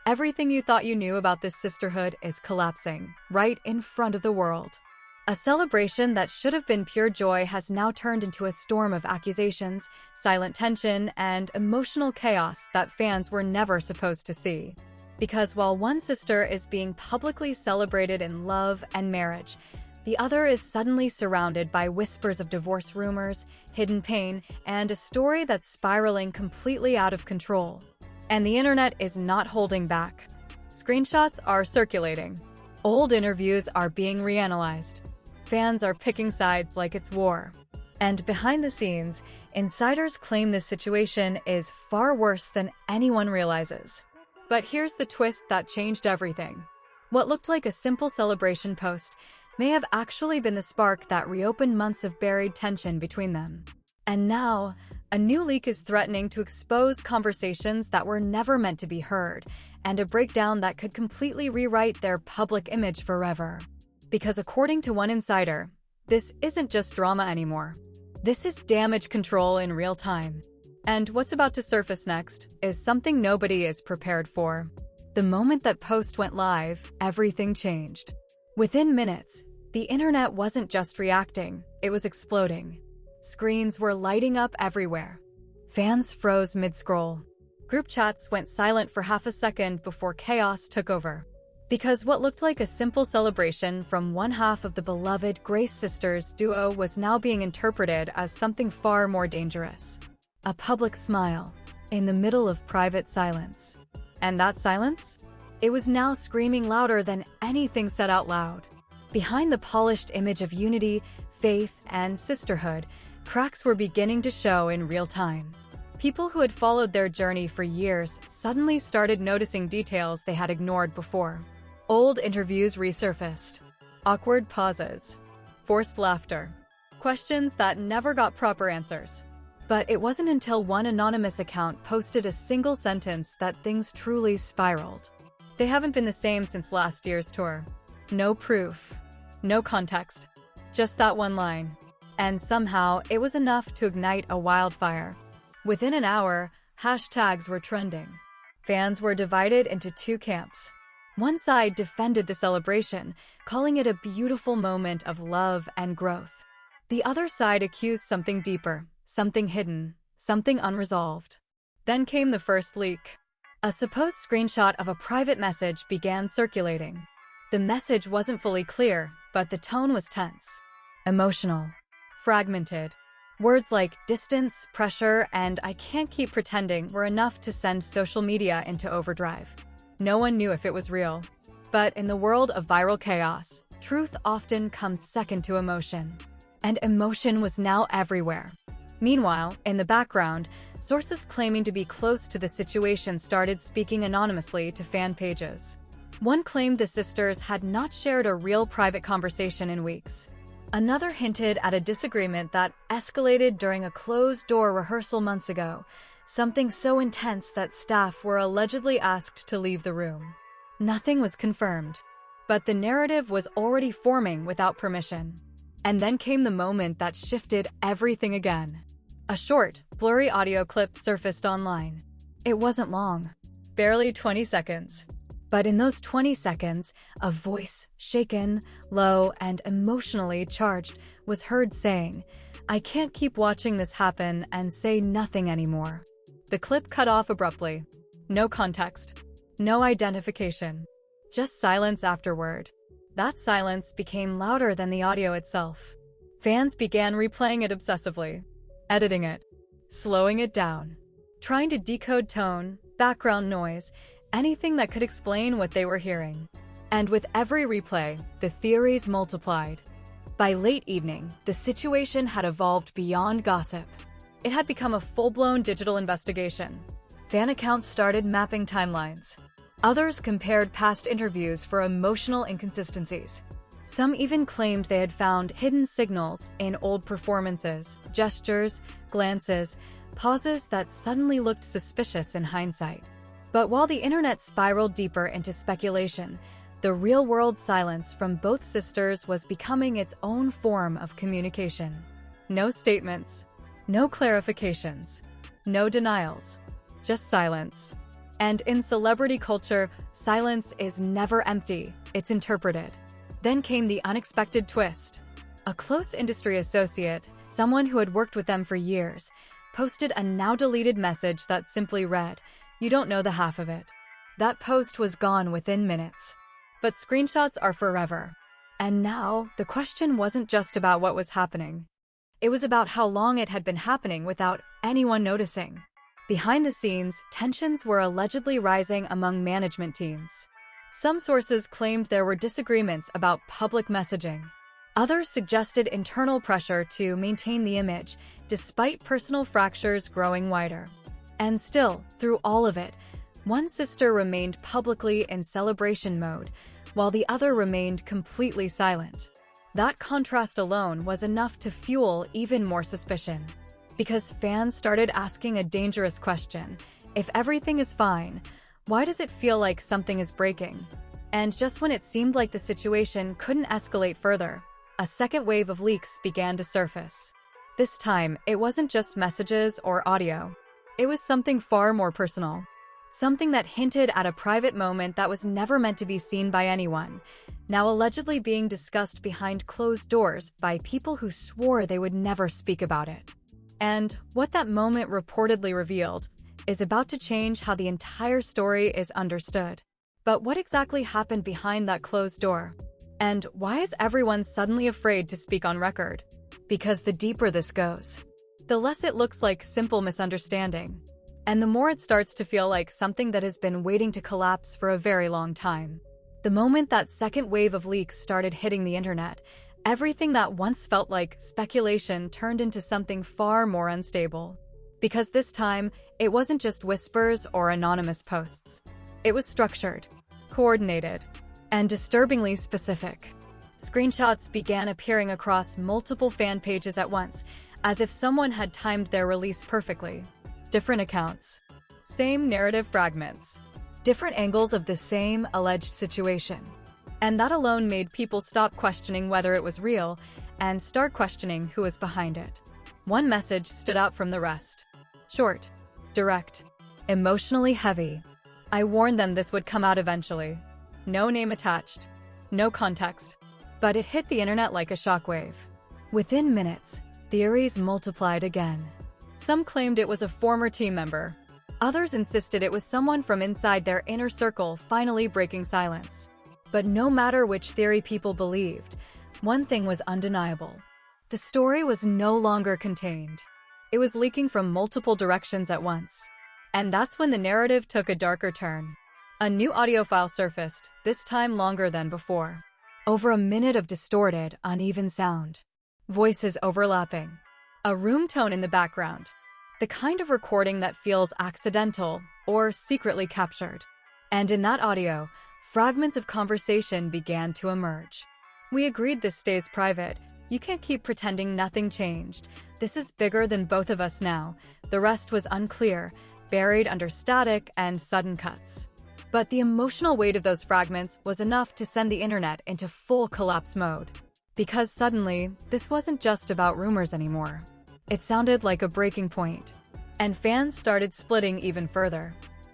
Everything you thought you knew about this sisterhood is collapsing, right in front of the world. A celebration that should have been pure joy has now turned into a storm of accusations, silent tension, and emotional chaos that fans were never supposed to see. Because while one sister is being publicly celebrated in love and marriage, the other is suddenly surrounded by whispers of divorce rumors, hidden pain, and a story that's spiraling completely out of control. And the internet is not holding back. Screenshots are circulating. Old interviews are being reanalyzed. Fans are picking sides like it's war. And behind the scenes, insiders claim this situation is far worse than anyone realizes. But here's the twist that changed everything. What looked like a simple celebration post may have actually been the spark that reopened months of buried tension between them. And now, a new leak is threatening to expose conversations that were never meant to be heard, and a breakdown that could completely rewrite their public image forever. Because according to one insider, this isn't just drama anymore. This is damage control in real time. And what's about to surface next is something nobody is prepared for. The moment that post went live, everything changed. Within minutes, the internet wasn't just reacting, it was exploding. Screens were lighting up everywhere. Fans froze mid-scroll. Group chats went silent for half a second before chaos took over. Because what looked like a simple celebration from one half of the beloved Grace Sisters duo was now being interpreted as something far more dangerous. A public smile, in the middle of private silence. And that silence? It was now screaming louder than anything said out loud. Behind the polished image of unity, faith, and sisterhood, cracks were beginning to show in real time. People who had followed their journey for years suddenly started noticing details they had ignored before. Old interviews resurfaced. Awkward pauses. Forced laughter. Questions that never got proper answers. But it wasn't until one anonymous account posted a single sentence that things truly spiraled. They haven't been the same since last year's tour. No proof. No context. Just that one line. And somehow, it was enough to ignite a wildfire. Within an hour, hashtags were trending. Fans were divided into two camps. One side defended the celebration, calling it a beautiful moment of love and growth. The other side accused something deeper, something hidden, something unresolved. Then came the first leak. A supposed screenshot of a private message began circulating. The message wasn't fully clear, but the tone was tense, emotional, fragmented. Words like distance, pressure, and I can't keep pretending were enough to send social media into overdrive. No one knew if it was real. But in the world of viral chaos, truth often comes second to emotion. And emotion was now everywhere. Meanwhile, in the background, sources claiming to be close to the situation started speaking anonymously to fan pages. One claimed the sisters had not shared a real private conversation in weeks. Another hinted at a disagreement that escalated during a closed-door rehearsal months ago, something so intense that staff were allegedly asked to leave the room. Nothing was confirmed, but the narrative was already forming without permission. And then came the moment that shifted everything again. A short, blurry audio clip surfaced online. It wasn't long, barely 20 seconds. But in those 20 seconds, a voice, shaken, low, and emotionally charged, was heard saying, "I can't keep watching this happen and say nothing anymore." The clip cut off abruptly. No context. No identification. Just silence afterward. That silence became louder than the audio itself. Fans began replaying it obsessively, editing it, slowing it down, trying to decode tone, background noise, anything that could explain what they were hearing. And with every replay, the theories multiplied. By late evening, the situation had evolved beyond gossip. It had become a full-blown digital investigation. Fan accounts started mapping timelines. Others compared past interviews for emotional inconsistencies. Some even claimed they had found hidden signals in old performances, gestures, glances, pauses that suddenly looked suspicious in hindsight. But while the internet spiraled deeper into speculation, the real-world silence from both sisters was becoming its own form of communication. No statements, no clarifications, no denials, just silence. And in celebrity culture, silence is never empty, it's interpreted. Then came the unexpected twist. A close industry associate, someone who had worked with them for years, posted a now-deleted message that simply read, "You don't know the half of it." That post was gone within minutes. But screenshots are forever. And now, the question wasn't just about what was happening. It was about how long it had been happening without anyone noticing. Behind the scenes, tensions were allegedly rising among management teams. Some sources claimed there were disagreements about public messaging. Others suggested internal pressure to maintain the image, despite personal fractures growing wider. And still, through all of it, one sister remained publicly in celebration mode, while the other remained completely silent. That contrast alone was enough to fuel even more suspicion. Because fans started asking a dangerous question: if everything is fine, why does it feel like something is breaking? And just when it seemed like the situation couldn't escalate further, a second wave of leaks began to surface. This time, it wasn't just messages or audio. It was something far more personal. Something that hinted at a private moment that was never meant to be seen by anyone, now allegedly being discussed behind closed doors by people who swore they would never speak about it. And what that moment reportedly revealed is about to change how the entire story is understood. But what exactly happened behind that closed door? And why is everyone suddenly afraid to speak on record? Because the deeper this goes, the less it looks like simple misunderstanding, and the more it starts to feel like something that has been waiting to collapse for a very long time. The moment that second wave of leaks started hitting the internet, everything that once felt like speculation turned into something far more unstable. Because this time, it wasn't just whispers or anonymous posts. It was structured, coordinated, and disturbingly specific. Screenshots began appearing across multiple fan pages at once, as if someone had timed their release perfectly. Different accounts, same narrative fragments, different angles of the same alleged situation. And that alone made people stop questioning whether it was real and start questioning who was behind it. One message stood out from the rest. Short, direct, emotionally heavy. I warned them this would come out eventually. No name attached, no context. But it hit the internet like a shockwave. Within minutes, theories multiplied again. Some claimed it was a former team member. Others insisted it was someone from inside their inner circle finally breaking silence. But no matter which theory people believed, one thing was undeniable. The story was no longer contained. It was leaking from multiple directions at once. And that's when the narrative took a darker turn. A new audio file surfaced, this time longer than before. Over a minute of distorted, uneven sound. Voices overlapping. A room tone in the background. The kind of recording that feels accidental or secretly captured. And in that audio, fragments of conversation began to emerge. "We agreed this stays private. You can't keep pretending nothing changed. This is bigger than both of us now." The rest was unclear, buried under static and sudden cuts. But the emotional weight of those fragments was enough to send the internet into full collapse mode. Because suddenly, this wasn't just about rumors anymore. It sounded like a breaking point. And fans started splitting even further.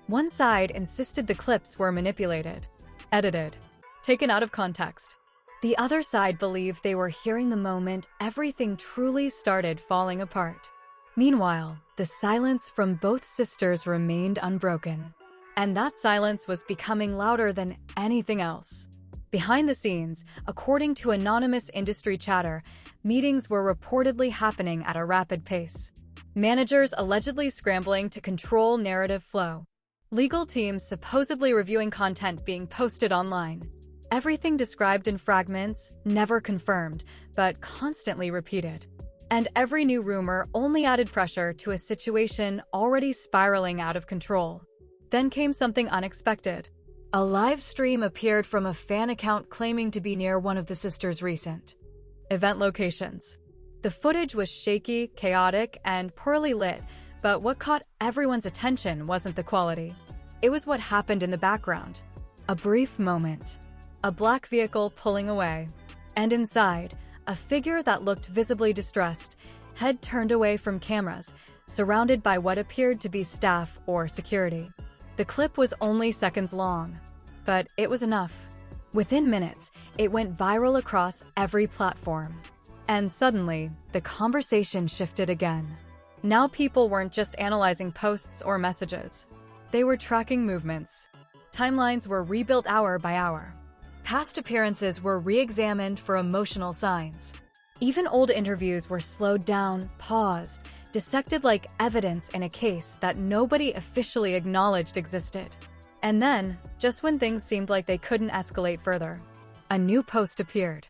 One side insisted the clips were manipulated, edited, taken out of context. The other side believed they were hearing the moment everything truly started falling apart. Meanwhile, the silence from both sisters remained unbroken. And that silence was becoming louder than anything else. Behind the scenes, according to anonymous industry chatter, meetings were reportedly happening at a rapid pace. Managers allegedly scrambling to control narrative flow. Legal teams supposedly reviewing content being posted online. Everything described in fragments, never confirmed, but constantly repeated. And every new rumor only added pressure to a situation already spiraling out of control. Then came something unexpected. A live stream appeared from a fan account claiming to be near one of the sisters' recent event locations. The footage was shaky, chaotic, and poorly lit, but what caught everyone's attention wasn't the quality. It was what happened in the background. A brief moment. A black vehicle pulling away. And inside, a figure that looked visibly distressed, head turned away from cameras, surrounded by what appeared to be staff or security. The clip was only seconds long, but it was enough. Within minutes, it went viral across every platform. And suddenly, the conversation shifted again. Now people weren't just analyzing posts or messages. They were tracking movements. Timelines were rebuilt hour by hour. Past appearances were re-examined for emotional signs. Even old interviews were slowed down, paused, dissected like evidence in a case that nobody officially acknowledged existed. And then, just when things seemed like they couldn't escalate further, a new post appeared.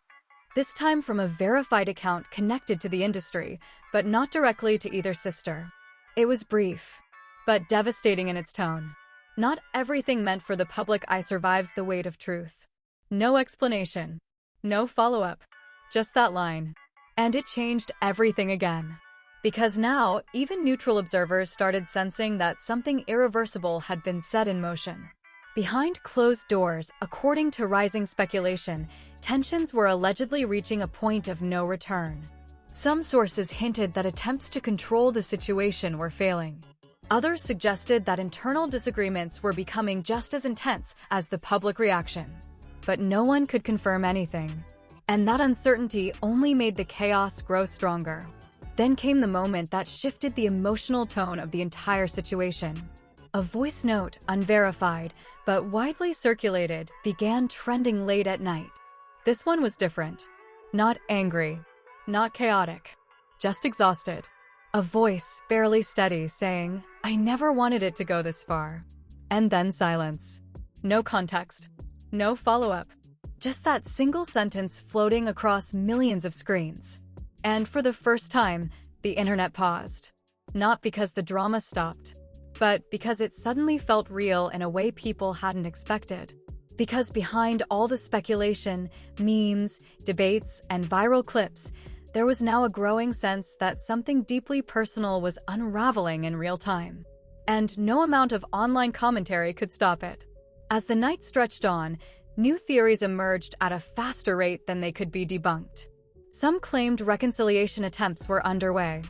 This time from a verified account connected to the industry, but not directly to either sister. It was brief, but devastating in its tone. Not everything meant for the public eye survives the weight of truth. No explanation. No follow-up. Just that line. And it changed everything again. Because now, even neutral observers started sensing that something irreversible had been set in motion. Behind closed doors, according to rising speculation, tensions were allegedly reaching a point of no return. Some sources hinted that attempts to control the situation were failing. Others suggested that internal disagreements were becoming just as intense as the public reaction. But no one could confirm anything. And that uncertainty only made the chaos grow stronger. Then came the moment that shifted the emotional tone of the entire situation. A voice note, unverified, but widely circulated, began trending late at night. This one was different. Not angry, not chaotic, just exhausted. A voice, barely steady, saying, "I never wanted it to go this far." And then silence. No context. No follow-up. Just that single sentence floating across millions of screens. And for the first time, the internet paused. Not because the drama stopped, but because it suddenly felt real in a way people hadn't expected. Because behind all the speculation, memes, debates, and viral clips, there was now a growing sense that something deeply personal was unraveling in real time. And no amount of online commentary could stop it. As the night stretched on, new theories emerged at a faster rate than they could be debunked. Some claimed reconciliation attempts were underway.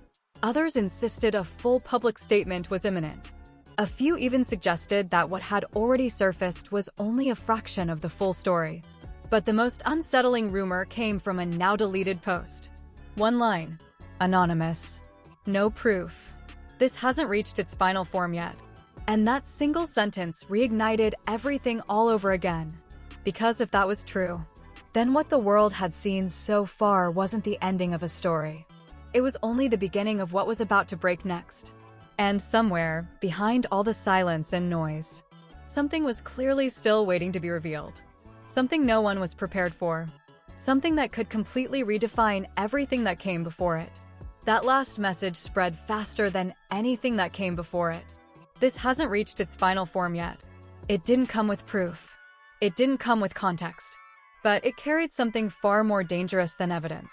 Others insisted a full public statement was imminent. A few even suggested that what had already surfaced was only a fraction of the full story. But the most unsettling rumor came from a now-deleted post. One line. Anonymous. No proof. This hasn't reached its final form yet. And that single sentence reignited everything all over again. Because if that was true, then what the world had seen so far wasn't the ending of a story. It was only the beginning of what was about to break next. And somewhere, behind all the silence and noise, something was clearly still waiting to be revealed. Something no one was prepared for. Something that could completely redefine everything that came before it. That last message spread faster than anything that came before it. This hasn't reached its final form yet. It didn't come with proof. It didn't come with context. But it carried something far more dangerous than evidence.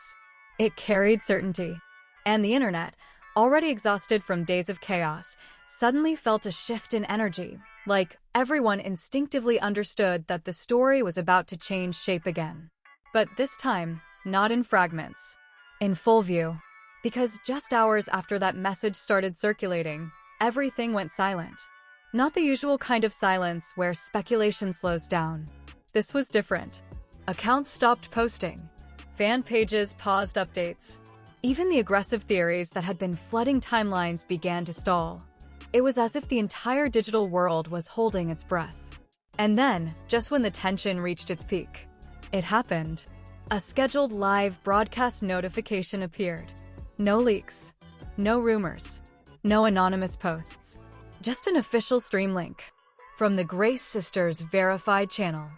It carried certainty. And the internet, already exhausted from days of chaos, suddenly felt a shift in energy, like everyone instinctively understood that the story was about to change shape again. But this time, not in fragments. In full view. Because just hours after that message started circulating, everything went silent. Not the usual kind of silence where speculation slows down. This was different. Accounts stopped posting. Fan pages paused updates. Even the aggressive theories that had been flooding timelines began to stall. It was as if the entire digital world was holding its breath. And then, just when the tension reached its peak, it happened. A scheduled live broadcast notification appeared. No leaks. No rumors. No anonymous posts. Just an official stream link. From the Grace Sisters' verified channel.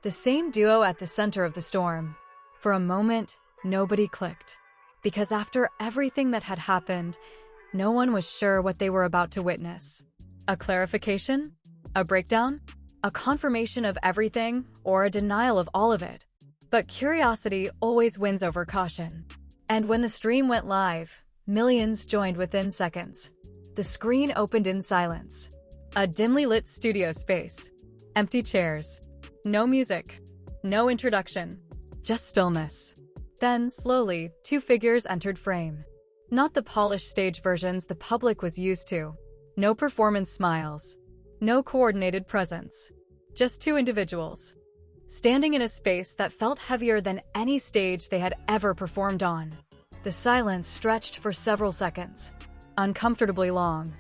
The same duo at the center of the storm. For a moment, nobody clicked. Because after everything that had happened, no one was sure what they were about to witness. A clarification? A breakdown? A confirmation of everything, or a denial of all of it? But curiosity always wins over caution. And when the stream went live, millions joined within seconds. The screen opened in silence. A dimly lit studio space. Empty chairs. No music. No introduction. Just stillness. Then, slowly, two figures entered frame. Not the polished stage versions the public was used to. No performance smiles. No coordinated presence. Just two individuals, standing in a space that felt heavier than any stage they had ever performed on. The silence stretched for several seconds, uncomfortably long,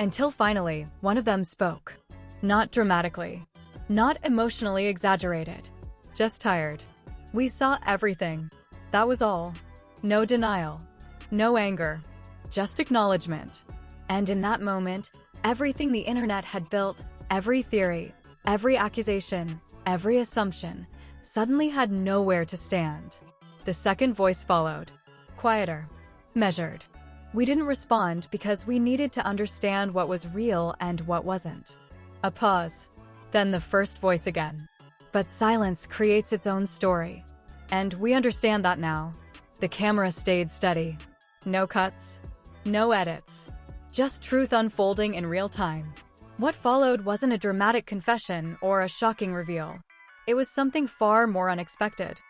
until finally one of them spoke. Not dramatically, not emotionally exaggerated, just tired. "We saw everything. That was all. No denial, no anger, just acknowledgement." And in that moment, everything the internet had built, every theory, every accusation, every assumption, suddenly had nowhere to stand. The second voice followed, quieter, measured. "We didn't respond because we needed to understand what was real and what wasn't." A pause. Then the first voice again. "But silence creates its own story. And we understand that now." The camera stayed steady. No cuts, no edits. Just truth unfolding in real time. What followed wasn't a dramatic confession or a shocking reveal. It was something far more unexpected.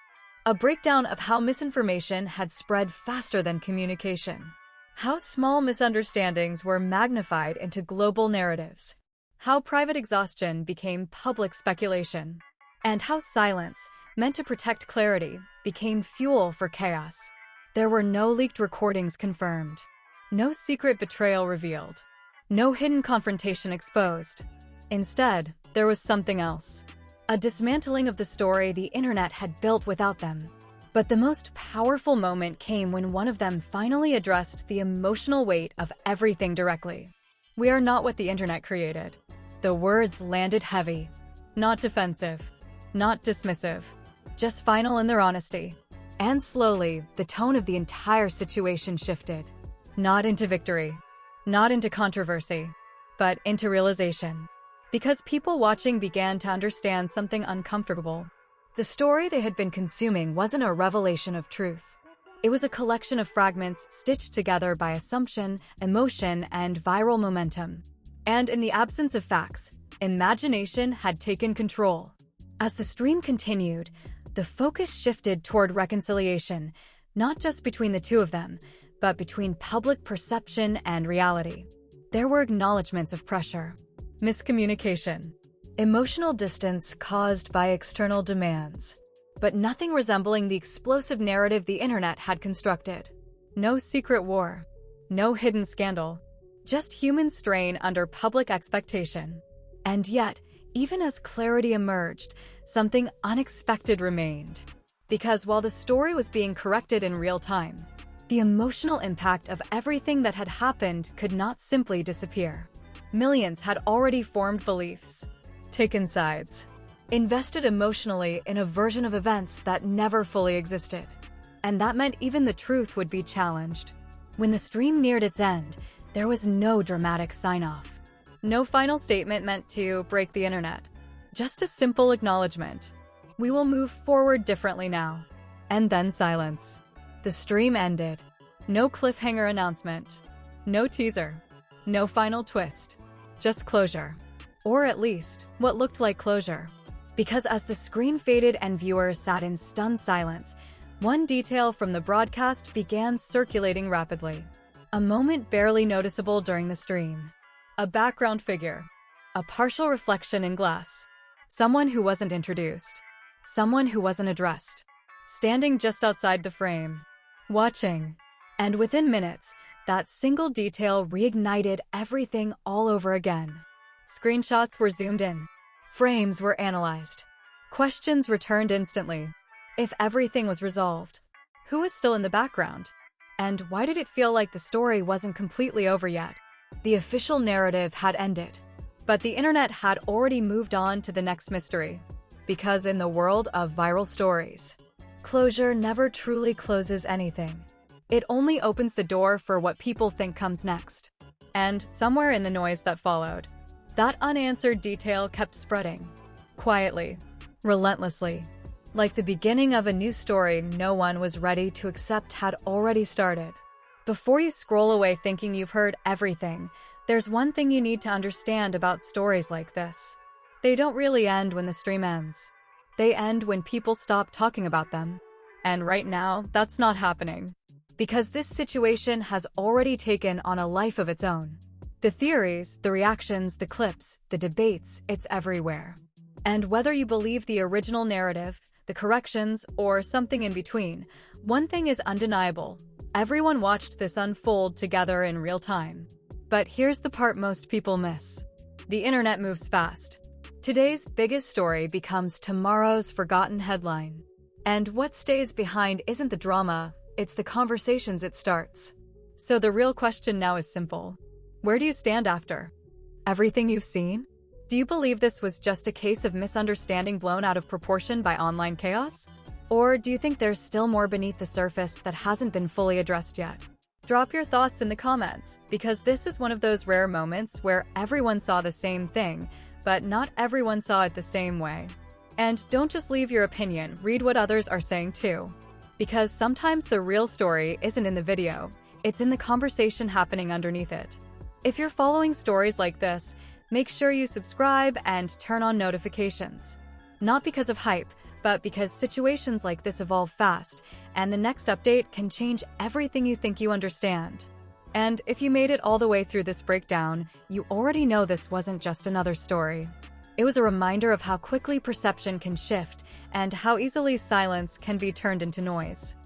A breakdown of how misinformation had spread faster than communication. How small misunderstandings were magnified into global narratives. How private exhaustion became public speculation. And how silence, meant to protect clarity, became fuel for chaos. There were no leaked recordings confirmed. No secret betrayal revealed. No hidden confrontation exposed. Instead, there was something else. A dismantling of the story the internet had built without them. But the most powerful moment came when one of them finally addressed the emotional weight of everything directly. "We are not what the internet created." The words landed heavy. Not defensive. Not dismissive. Just final in their honesty. And slowly, the tone of the entire situation shifted. Not into victory. Not into controversy. But into realization. Because people watching began to understand something uncomfortable. The story they had been consuming wasn't a revelation of truth. It was a collection of fragments stitched together by assumption, emotion, and viral momentum. And in the absence of facts, imagination had taken control. As the stream continued, the focus shifted toward reconciliation, not just between the two of them, but between public perception and reality. There were acknowledgments of pressure, miscommunication, emotional distance caused by external demands, but nothing resembling the explosive narrative the internet had constructed. No secret war, no hidden scandal, just human strain under public expectation. And yet, even as clarity emerged, something unexpected remained. Because while the story was being corrected in real time, the emotional impact of everything that had happened could not simply disappear. Millions had already formed beliefs, taken sides, invested emotionally in a version of events that never fully existed. And that meant even the truth would be challenged. When the stream neared its end, there was no dramatic sign-off. No final statement meant to break the internet. Just a simple acknowledgement. "We will move forward differently now." And then silence. The stream ended. No cliffhanger announcement. No teaser. No final twist. Just closure. Or at least, what looked like closure. Because as the screen faded and viewers sat in stunned silence, one detail from the broadcast began circulating rapidly. A moment barely noticeable during the stream. A background figure. A partial reflection in glass. Someone who wasn't introduced. Someone who wasn't addressed. Standing just outside the frame. Watching. And within minutes, that single detail reignited everything all over again. Screenshots were zoomed in. Frames were analyzed. Questions returned instantly. If everything was resolved, who was still in the background? And why did it feel like the story wasn't completely over yet? The official narrative had ended, but the internet had already moved on to the next mystery. Because in the world of viral stories, closure never truly closes anything. It only opens the door for what people think comes next. And somewhere in the noise that followed, that unanswered detail kept spreading. Quietly, relentlessly. Like the beginning of a new story no one was ready to accept had already started. Before you scroll away thinking you've heard everything, there's one thing you need to understand about stories like this. They don't really end when the stream ends. They end when people stop talking about them. And right now, that's not happening. Because this situation has already taken on a life of its own. The theories, the reactions, the clips, the debates, it's everywhere. And whether you believe the original narrative, the corrections, or something in between, one thing is undeniable. Everyone watched this unfold together in real time. But here's the part most people miss. The internet moves fast. Today's biggest story becomes tomorrow's forgotten headline. And what stays behind isn't the drama, it's the conversations it starts. So the real question now is simple. Where do you stand after everything you've seen? Do you believe this was just a case of misunderstanding blown out of proportion by online chaos? Or do you think there's still more beneath the surface that hasn't been fully addressed yet? Drop your thoughts in the comments, because this is one of those rare moments where everyone saw the same thing, but not everyone saw it the same way. And don't just leave your opinion, read what others are saying too. Because sometimes the real story isn't in the video, it's in the conversation happening underneath it. If you're following stories like this, make sure you subscribe and turn on notifications. Not because of hype, but because situations like this evolve fast, and the next update can change everything you think you understand. And if you made it all the way through this breakdown, you already know this wasn't just another story. It was a reminder of how quickly perception can shift and how easily silence can be turned into noise.